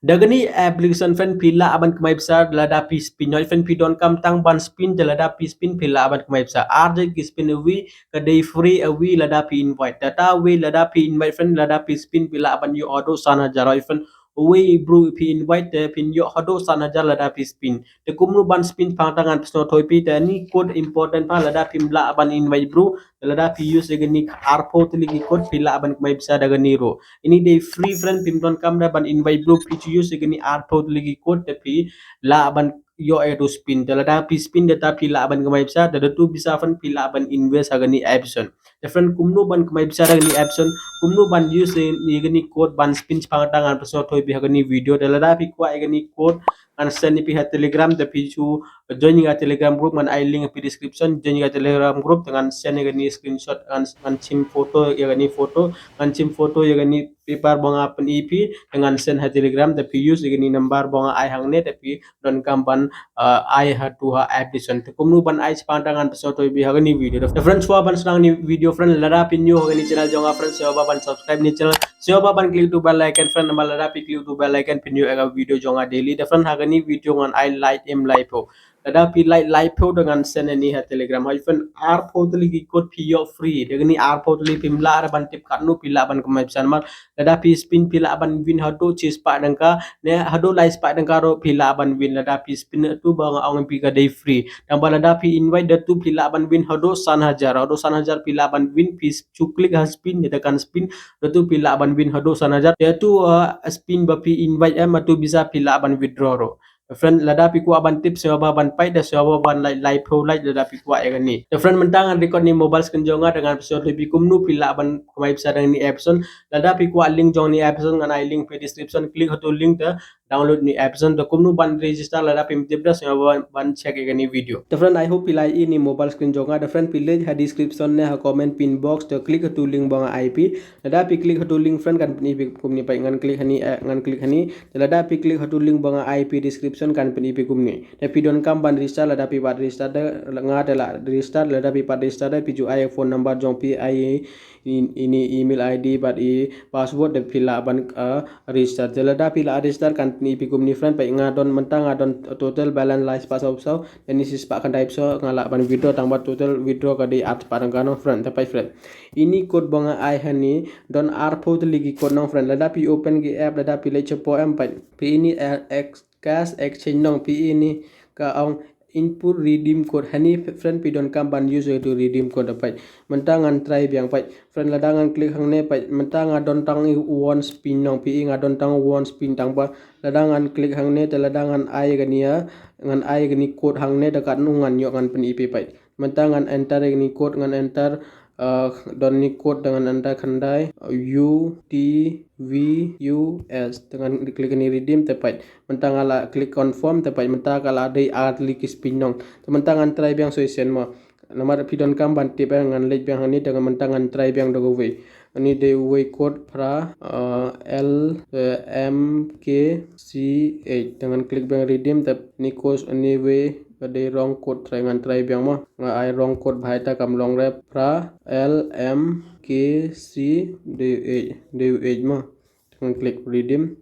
Dagani application fan pila aban kemai besar lada pi spin noi fan pi don kam tang ban spin de lada pi spin pila aban kemai besar arje ki spin awi ka day free awi lada pi invite data awi lada pi invite fan lada pi spin pila aban yo odo sana jaroi fan awi bro pi invite de pin yo odo sana jar lada pi spin de kumnu ban spin pang tangan pesno toy pi de ni code important pa lada pi mla aban invite bro lada pi use gani arpo tili code pila aban kemai besar dagani ro ini day free friend pimdon kamera ban invite group PGU segini arto lagi code tapi la ban yo edo spin dala da pi spin data pi la ban kamai bisa dada tu bisa fan pi la ban invest agani option different kumno ban kamai bisa agani option kumno ban use ni gani code ban spin pangatangan pesno toy bi agani video dala da pi kwa agani code an send ni pi ha telegram tapi chu join ga telegram group man I link pi description join ga telegram group dengan send gani screenshot an sim foto ya gani foto ngancim foto ya gani paper bonga pen EP dengan send ha telegram tapi use gani number bonga ai hang ne tapi don kampan ai ha tu ha addition te kumnu ban ai sepantangan pesoto bi ha gani video the friends wa ban senang ni video friend lara pin new gani channel jonga friends sewa ban subscribe ni channel sewa ban click to bell icon friend nama lara pi click to bell icon pin new ega video jonga daily the friend ha gani video ngan I like em live ho tetapi live po dengan send ni ha telegram ha even ar po tuli ikut pio free dengan ni ar po tuli pimla ar ban tip kanu pila ban kemai pisan mal tetapi spin pila ban win hado chis pa dengka ne hado lai spa dengka ro pila ban win tetapi spin tu bang ang pi ka day free dan bala dapi invite datu pila ban win hado san hajar pila ban win pis cuklik ha spin tekan spin datu pila ban win hado san hajar tu spin bapi invite em tu bisa pila ban withdraw ro friend lada pi ku aban tips sewa baban pai da sewa baban live pro live lada pi ku ya ni the friend mentangan record ni mobile screen jonga dengan episode lebih kumnu pila aban kumai bisa dengan ni episode lada pi ku link jong ni episode dengan I link pi description klik hotu link da download ni episode da kumnu ban register lada pi mtip da sewa ban check ya ni video the friend I hope pilai ini mobile screen jonga the friend pilih ha description ne ha comment pin box da klik hotu link bang IP lada pi klik hotu link friend kan ni kumni pai ngan klik hani ngan klik hani lada pi klik hotu link bang IP description kan peni pi kumni tapi don kam ban register lada pi bat register da nga da la register lada pi pat register da pi ju iPhone number jong pi ai ini email ID bat i password da pila ban register lada pi la register kan peni pi kumni friend pai nga don mentang nga don total balance lies pas sau ini sis pak kan type so ngala ban withdraw tambah total withdraw ka di at parang kano friend tapi friend ini code banga I hani don arpo ligi code nong friend lada pi open gi app lada pi le chepo em pai pi ini cash exchange nong pi ini ka ong input redeem code hani friend pi don kam ban use to redeem code dapat mentangan try biang pai friend ladangan klik hang ne pai mentanga don tang one spin nong pi nga don tang one spin tang pa ladangan klik hang ne te ladangan ai gania ngan ai gani code hang ne dekat nungan yo ngan pen ip pai mentangan enter gani code ngan enter don ni code dengan anda kandai U T V U S dengan klik ni redeem tepat mentang ala klik confirm tepat mentang ala ada artli kis pinong tementangan try biang soisen ma nama pidon kam banti dengan lej biang ni dengan mentangan try biang dogo we ini de way code pra L M K C 8 dengan klik biang redeem tep ni course ni way kadai wrong code try ngan try biang ma nga ai wrong code bhai ta kam long rep pra L M K C D 8 ma dengan klik redeem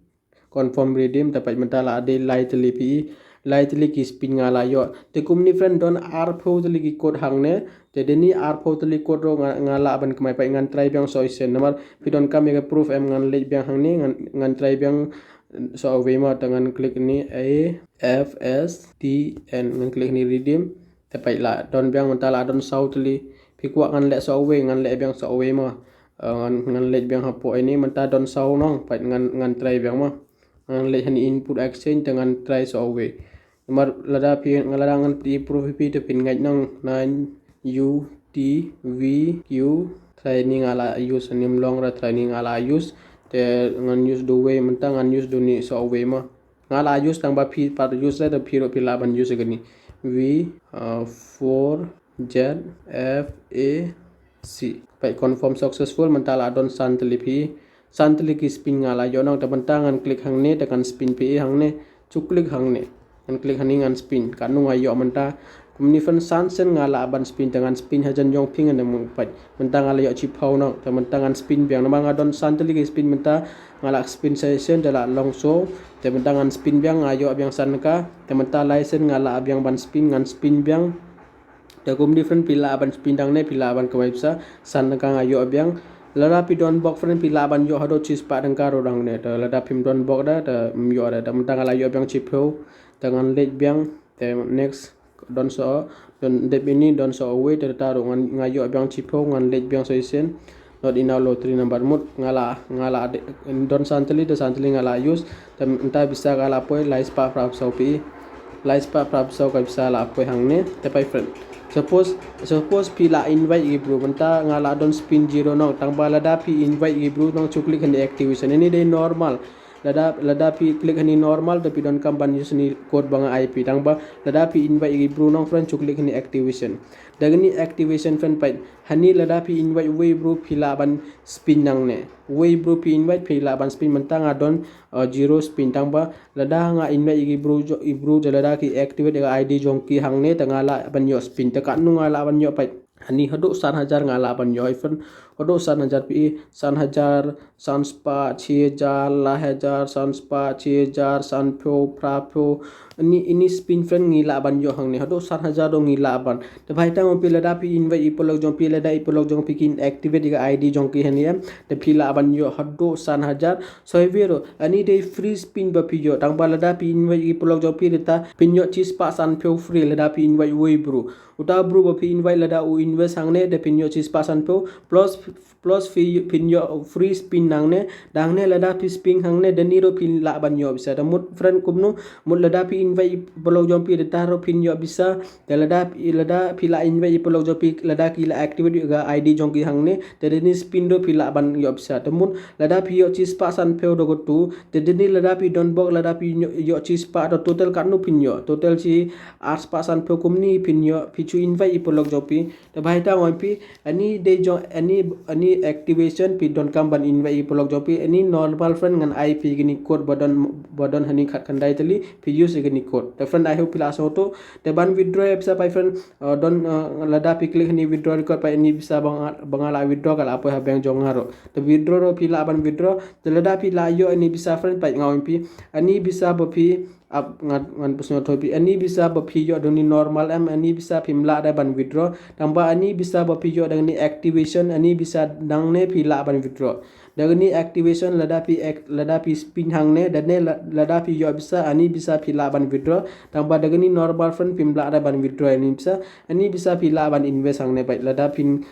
confirm redeem dapat mentala ade lai telipi lai teli ki spin ngala yo te kumni friend don arpo teli ki code hang ne te deni arpo teli code ro ngala ban kemai pai ngan try biang so isen nomor pidon kam ya proof em ngan lej biang hang ne ngan try biang so we ma dengan klik ni A F S T N ngan klik ni redeem tepai la don biang mentala don south li pikwa ngan le so we ngan le biang so we ma ngan le biang hapo ini menta don sau nong pai ngan try biang ma ngan le hani input exchange dengan try so we nomor lada pi ngalarangan pi proof pi te pin ngai nong 9 U T V Q training ala use nim long ra training ala use te ngan use do way mentang ngan use do ni so way ma ngala use tang ba pi par use la de pi ro pi la ban use gani V 4 Z F A C pai confirm successful mentala don santli pi santli ki spin ngala yo nang te mentang ngan klik hang ne tekan spin pi hang ne cuklik hang ne ngan klik hani ngan spin kanu ayo menta kumni fan sansen ngala ban spin dengan spin hajan jong ping anda mumpai mentang ngala yo chipau nang te mentangan spin biang nama ngadon santeli ke spin menta ngala spin session dala longso te mentangan spin biang ayo biang sanka te menta license ngala biang ban spin ngan spin biang te kumni fan pila ban spin dang ne pila ban kamai bisa sanka ayo biang lada pi don bok friend pila ban yo hado chis pa dang karo dang ne te lada pim don bok da te yo da mentang ngala yo biang chipau dengan late biang te next don so don dep ini don so away ter taru ngan ngayo biang chipo ngan lej biang so isen not ina lottery number mut ngala don santeli de santeli ngala use tem entah bisa ngala poi lais pa prap so pi lais pa prap so ka bisa la poi hangne te pai friend suppose pila invite ibru benta ngala don spin zero no tang bala da pi invite ibru nong chuklik hande activation ini day normal lada pi klik hani normal tapi don kampan ni code banga IP tang ba lada pi invite ibru nong friend chuklik hani activation dagni activation friend pai hani lada pi invite we bro pila ban spin nang ne we bro pi invite pila ban spin mentang adon zero spin tang ba lada nga invite ibru lada ki activate ga ID jongki hang ne tangala ban yo spin ta kan nu ngala ban yo pai hani haduk 1,000 ngala ban yo iPhone haduk 1,000 pi 1,000 sanspa 6,000 1000 sanspa 6,000 sanpyo prapyo ini spin friend ngila ban yo hang ne haduk 1,000 do ngila ban te bhai tang pi lada pi invite ipolog jong pi lada ipolog jong pikin activate ga ID jong ki hani te pila ban yo haduk 1,000 so vero ani day free spin ba pi yo tang ba lada pi invite ipolog jong pi rita pin yo chis pa sanpyo free lada pi invite we bro uta bro ba pi invite lada u invest hang ne de pin yo chis pa sanpyo plus fee pin yo free spin nang ne dang ne lada pi spin hang ne deni ro pin la ban yo bisa mut friend kumnu mut lada pi invite polog jom pi rita ro pin yo bisa de lada pi la invite polog jom pi lada ki la activate ga ID jong ki hang ne de deni spin do pi la ban yo bisa mut lada pi yo chis pa sanpyo do go tu de deni lada pi don bok lada pi yo chis pa do total kan nu pin yo total chi ars pa sanpyo kumni pin yo chu invite ipolog jopi te bhai ta oi pi ani de jo ani activation pi don kam ban invite ipolog jopi ani normal friend ngan IP gini code bodon hani khat khandai tali pi use gini code the friend I hope pila so to te ban withdraw bisa pai friend don lada pi click ni withdraw record pai ni bisa bangala withdraw kala apa ha bank jong haro te withdraw ro pila ban withdraw te lada pi la yo ani bisa friend pai ngau pi ani bisa bopi up ngan pusno topi ani bisa bapi yo doni normal ani bisa pimla da ban withdraw tamba ani bisa bapi yo dang ni activation ani bisa dang ne pila ban withdraw dang ni activation lada pi spin hang ne dan ne lada pi yo bisa ani bisa pila ban withdraw tamba dang ni normal friend pimla da ban withdraw ani bisa pila ban invest hang ne bai lada pin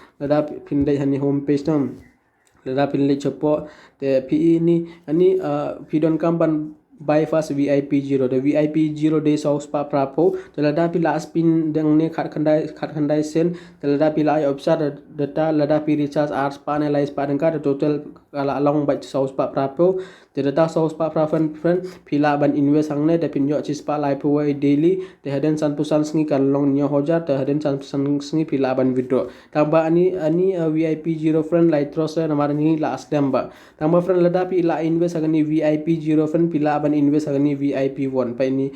dai hani home page nam lada pin le chopo te pi ni ani pi don kam ban buy fast VIP 0 the VIP 0 day sauce pa prapo telada pila spin deng ne khat khandai sen telada pila opsa data lada pi recharge hours pa analyze pa deng ka total kala along by sauce pa prapo telada sauce pa prafen friend pila ban invest hang ne de pin yo chis pa live way daily te haden san pusan sngi kan long nyo hoja te haden san sngi pila ban withdraw tamba ani VIP 0 friend light trust namar ni last damba tamba friend lada pi la invest hang ni VIP 0 friend pila ban invest agni VIP 1 pa ini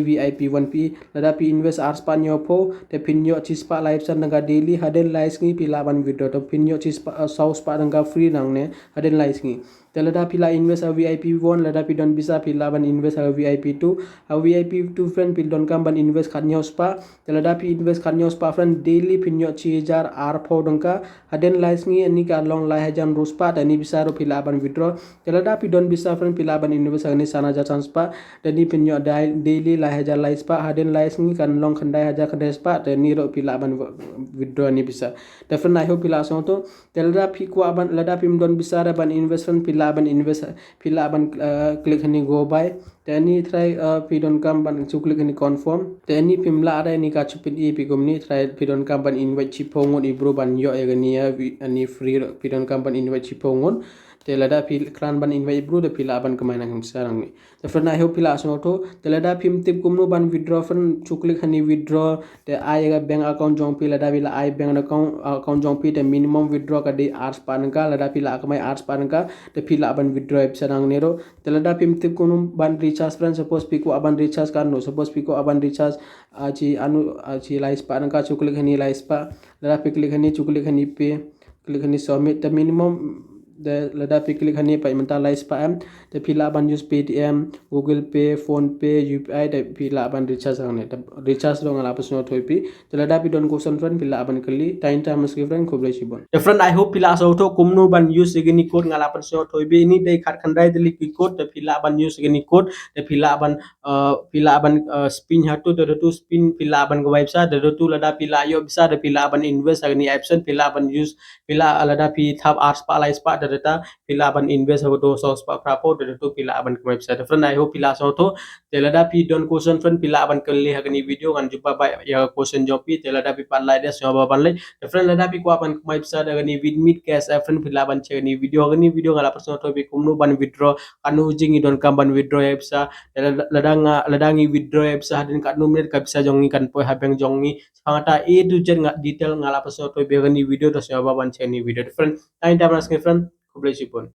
VIP 1 pi lada pi invest ars panyo po te pinyo chispa live san nga daily haden live ngi pila ban video to pinyo chispa sauce pa nga free nang ne haden live ngi telada pila invest a VIP 1 lada pi don bisa pila ban invest a VIP 2 a VIP 2 friend pil don kam ban invest khanyo spa telada pi invest khanyo spa friend daily pinyo 6,000 r4 dongka haden live ngi ani ka long lai hajan ruspa tani bisa ro pila ban withdraw telada pi don bisa friend pila ban invest agni sana ja chance pa tani pinyo daily lai hajan lai spa haden live ngi kan long khandai haja khandai spa tani ro pila ban withdraw ni bisa defend I hope pila so to telada pi kwa ban lada pim don bisa ra ban investment pila ban invest pila ban click hani go by tani try pidon kam ban click hani confirm tani pimla ada ni ka chupin e pi gomni try pidon kam ban invite chipongon ibro ban yo egani ani free pidon kam ban invite chipongon telada pil kran ban invite bro de pila ban kemai nang sarang ni the friend I hope pila asno to telada pim tip kumno ban withdraw friend chuklik hani withdraw te ai bank account jong pila da pila ai bank account jong pi te minimum withdraw ka de ars panka lada pila kemai ars panka te pila ban withdraw sarang nero telada pim tip kumno ban recharge friend suppose piku aban recharge kan no suppose piku aban recharge aci lais panka chuklik hani lais pa lada piklik hani chuklik hani pe klik hani submit the minimum the lada pe klik hani pa imenta lais pa am the pila ban use paytm google pay phone pay upi the pila ban recharge angne the recharge dong ala pasno thoipi the lada pi don question friend pila ban kali time time mas friend khoble sibon the friend I hope pila so to kumno ban use gini code ngala pasno thoibi ini dei khat khandai deli ki code the pila ban use gini code the pila ban spin hatu the tu spin pila ban go website the tu lada pila yo bisa the pila ban invest agni option pila ban use pila alada pi thap ars pa lais pa data pila ban invest ho to sos pa prapo de to pila ban ke website friend I hope pila so to telada pi don question friend pila ban ke li hagni video kan jumpa ba ya question jopi telada pi pan lai des nyoba ban lai friend lada pi ko ban ke website agni with meet cash friend pila ban che ni video ngala person to bi kumnu ban withdraw anu jingi don kam ban withdraw ya bisa ladangi withdraw ya bisa hadin kat numit ka bisa jongi kan po habeng jongi pangata A to Z detail ngala pasno to be ni video to sa baban cheni video different time time friend ko bless you pun